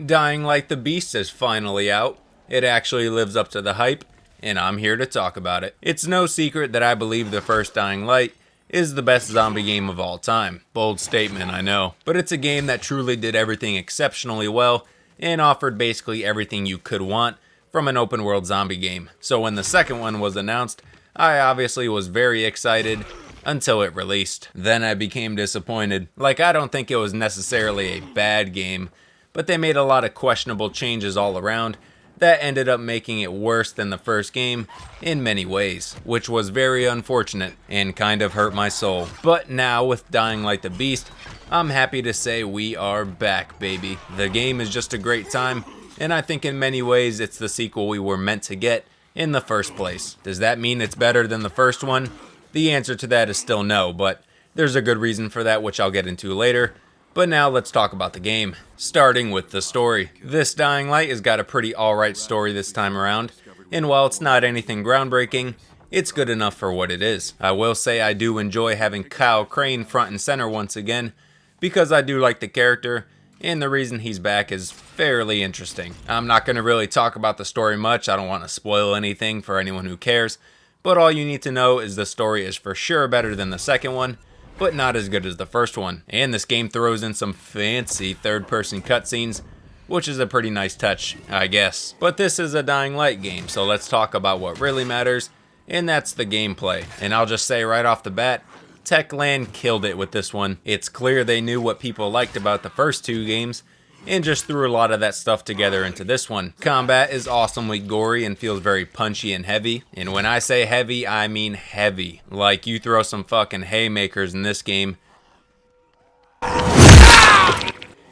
Dying Light the Beast is finally out. It actually lives up to the hype, and I'm here to talk about it. It's no secret that I believe the first Dying Light is the best zombie game of all time. Bold statement, I know. But it's a game that truly did everything exceptionally well and offered basically everything you could want from an open world zombie game. So when the second one was announced, I obviously was very excited until it released. Then I became disappointed. Like, I don't think it was necessarily a bad game, but they made a lot of questionable changes all around that ended up making it worse than the first game in many ways, which was very unfortunate and kind of hurt my soul. But now with Dying Light the Beast, I'm happy to say we are back, baby. The game is just a great time, and I think in many ways it's the sequel we were meant to get in the first place. Does that mean it's better than the first one? The answer to that is still no, but there's a good reason for that, which I'll get into later. But now let's talk about the game, starting with the story. This Dying Light has got a pretty alright story this time around, and while it's not anything groundbreaking, it's good enough for what it is. I will say I do enjoy having Kyle Crane front and center once again, because I do like the character, and the reason he's back is fairly interesting. I'm not going to really talk about the story much, I don't want to spoil anything for anyone who cares, but all you need to know is the story is for sure better than the second one, but not as good as the first one. And this game throws in some fancy third-person cutscenes, which is a pretty nice touch, I guess. But this is a Dying Light game, so let's talk about what really matters, and that's the gameplay. And I'll just say right off the bat, Techland killed it with this one. It's clear they knew what people liked about the first two games, and just threw a lot of that stuff together into this one. Combat is awesomely gory and feels very punchy and heavy. And when I say heavy, I mean heavy. Like, you throw some fucking haymakers in this game,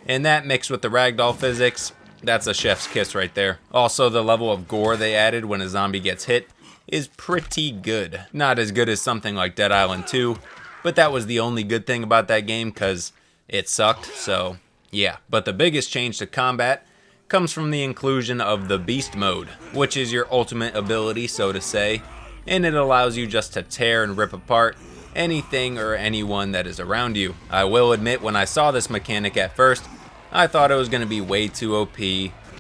and that mixed with the ragdoll physics, that's a chef's kiss right there. Also, the level of gore they added when a zombie gets hit is pretty good. Not as good as something like Dead Island 2, but that was the only good thing about that game because it sucked, so yeah. But the biggest change to combat comes from the inclusion of the Beast Mode, which is your ultimate ability, so to say, and it allows you just to tear and rip apart anything or anyone that is around you. I will admit, when I saw this mechanic at first, I thought it was going to be way too OP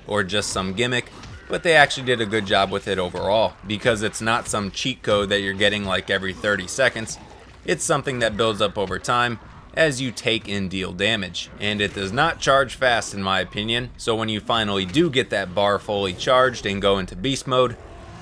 or just some gimmick, but they actually did a good job with it overall, because it's not some cheat code that you're getting like every 30 seconds. It's something that builds up over time as you take and deal damage, and it does not charge fast in my opinion, so when you finally do get that bar fully charged and go into beast mode,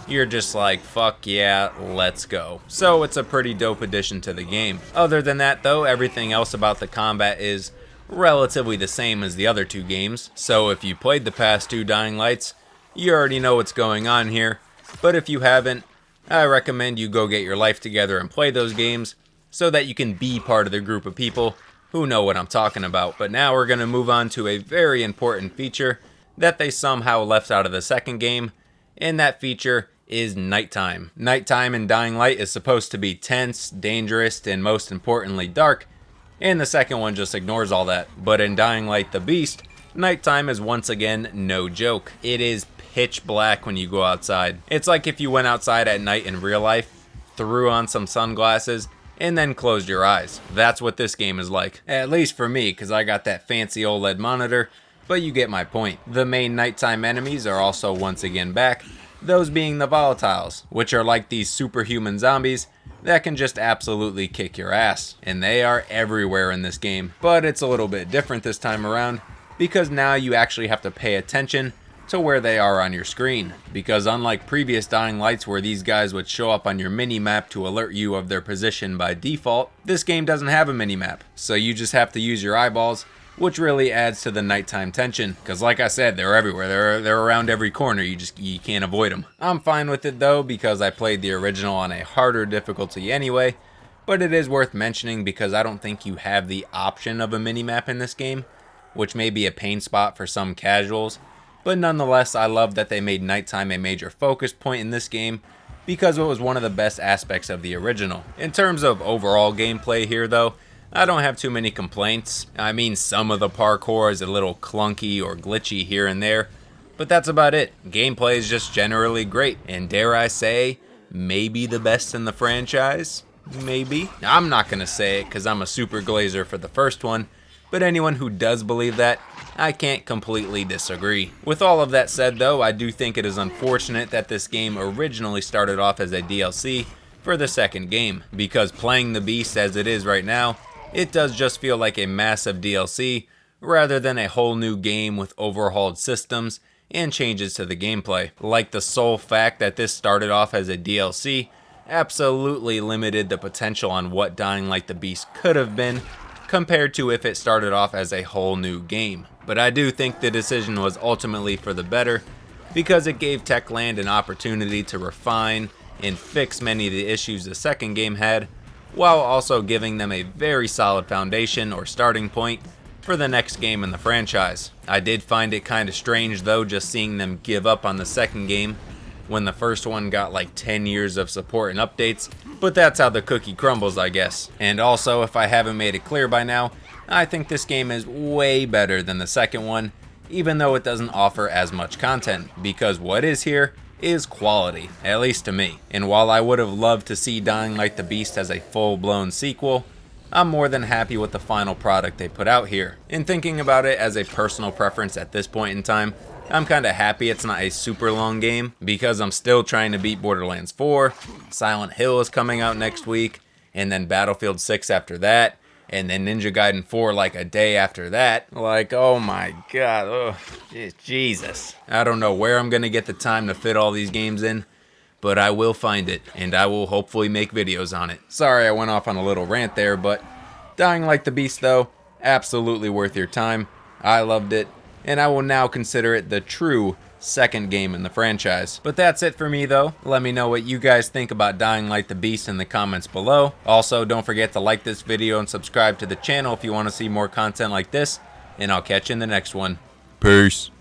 you're just like, fuck yeah, let's go. So it's a pretty dope addition to the game. Other than that though, everything else about the combat is relatively the same as the other two games, so if you played the past two Dying Lights, you already know what's going on here, but if you haven't, I recommend you go get your life together and play those games, so that you can be part of the group of people who know what I'm talking about. But now we're going to move on to a very important feature that they somehow left out of the second game, and that feature is nighttime. Nighttime in Dying Light is supposed to be tense, dangerous, and most importantly dark, and the second one just ignores all that. But in Dying Light the Beast, nighttime is once again no joke. It is pitch black when you go outside. It's like if you went outside at night in real life, threw on some sunglasses, and then closed your eyes. That's what this game is like. At least for me, because I got that fancy OLED monitor, but you get my point. The main nighttime enemies are also once again back, those being the volatiles, which are like these superhuman zombies that can just absolutely kick your ass. And they are everywhere in this game. But it's a little bit different this time around, because now you actually have to pay attention to where they are on your screen, because unlike previous Dying Lights where these guys would show up on your mini-map to alert you of their position by default, this game doesn't have a mini-map, so you just have to use your eyeballs, which really adds to the nighttime tension, because like I said, they're everywhere, they're around every corner, you can't avoid them. I'm fine with it though, because I played the original on a harder difficulty anyway, but it is worth mentioning because I don't think you have the option of a mini-map in this game, which may be a pain spot for some casuals. But nonetheless, I love that they made nighttime a major focus point in this game, because it was one of the best aspects of the original. In terms of overall gameplay here though, I don't have too many complaints. I mean, some of the parkour is a little clunky or glitchy here and there, but that's about it. Gameplay is just generally great, and dare I say, maybe the best in the franchise? Maybe. I'm not gonna say it because I'm a super glazer for the first one, but anyone who does believe that, I can't completely disagree. With all of that said though, I do think it is unfortunate that this game originally started off as a DLC for the second game, because playing the beast as it is right now, it does just feel like a massive DLC rather than a whole new game with overhauled systems and changes to the gameplay. Like the sole fact that this started off as a DLC absolutely limited the potential on what Dying Light the Beast could have been compared to if it started off as a whole new game. But I do think the decision was ultimately for the better, because it gave Techland an opportunity to refine and fix many of the issues the second game had, while also giving them a very solid foundation or starting point for the next game in the franchise. I did find it kind of strange though, just seeing them give up on the second game when the first one got like 10 years of support and updates, but that's how the cookie crumbles, I guess. And also, if I haven't made it clear by now, I think this game is way better than the second one, even though it doesn't offer as much content, because what is here is quality, at least to me. And while I would have loved to see Dying Light the Beast as a full-blown sequel, I'm more than happy with the final product they put out here. In thinking about it as a personal preference at this point in time, I'm kinda happy it's not a super long game, because I'm still trying to beat Borderlands 4, Silent Hill is coming out next week, and then Battlefield 6 after that, and then Ninja Gaiden 4 like a day after that. Like, oh my god, oh, Jesus. I don't know where I'm gonna get the time to fit all these games in, but I will find it, and I will hopefully make videos on it. Sorry I went off on a little rant there, but Dying Light the Beast though, absolutely worth your time. I loved it, and I will now consider it the true second game in the franchise. But that's it for me though. Let me know what you guys think about Dying Light the Beast in the comments below. Also, don't forget to like this video and subscribe to the channel if you want to see more content like this, and I'll catch you in the next one. Peace.